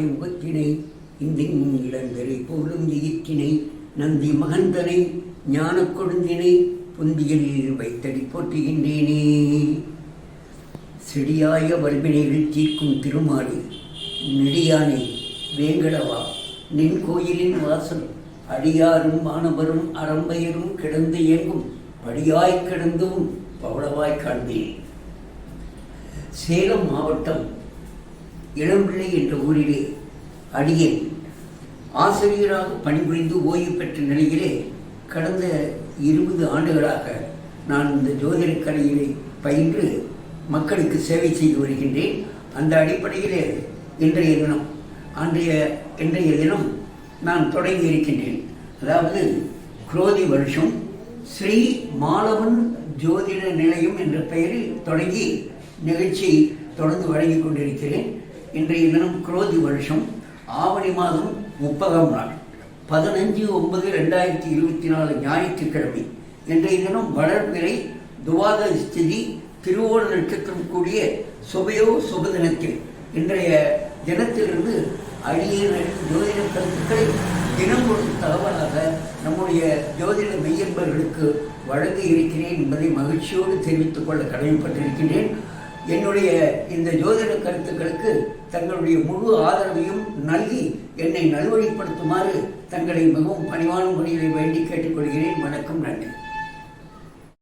மாலை முகத்தினை இந்திலந்தரை போலும் எயிற்றினை நந்தி மகந்தனை ஞான கொழுந்தினை புந்தியில் வைத்தடி போற்றுகின்றேனே. செடியாய வல்வினைகள் தீர்க்கும் திருமாடி நெடியானே வேங்கடவா, நின் கோயிலின் வாசல் அடியாரும் மாணவரும் அறம்பெயரும் கிடந்து இயங்கும் படியாய் கிடந்தும் பவளவாய் காண்பேன். சேலம் மாவட்டம் இளம்பிள்ளை என்ற ஊரிலே அடியேன் ஆசிரியராக பணிபுரிந்து ஓய்வு பெற்ற நிலையிலே கடந்த 20 ஆண்டுகளாக நான் இந்த ஜோதிட கலையிலே பயின்று மக்களுக்கு சேவை செய்து வருகின்றேன். அந்த அடிப்படையிலே இன்றைய தினம் நான் தொடங்கி இருக்கின்றேன். அதாவது குரோதி வருஷம் ஸ்ரீ மாலவன் ஜோதிட நிலையம் என்ற பெயரில் தொடங்கி நிகழ்ச்சியை தொடர்ந்து வழங்கிக் கொண்டிருக்கிறேன். இன்றைய தினம் குரோதி வருஷம் ஆவணி மாதம் 30ஆம் நாள் 15/9/2024 ஞாயிற்றுக்கிழமை. இன்றைய தினம் வளர்பிறை துவாத ஸ்திதி திருவோண நட்சத்திரம் கூடிய சுப தினத்தில் இன்றைய தினத்திலிருந்து அழிய ஜோதிட கருத்துக்களை தினம் ஒரு தகவலாக நம்முடைய ஜோதிட மெய்யன்பர்களுக்கு வழங்க இருக்கிறேன் என்பதை மகிழ்ச்சியோடு தெரிவித்துக் கொள்ள கடமைப்பட்டிருக்கின்றேன். என்னுடைய இந்த ஜோதிட கருத்துக்களுக்கு தங்களுடைய முழு ஆதரவையும் நல்கி என்னை நல்வழிப்படுத்துமாறு தங்களை மிகவும் பணிவான முறையில் வேண்டி கேட்டுக்கொள்கிறேன். வணக்கம், நன்றி.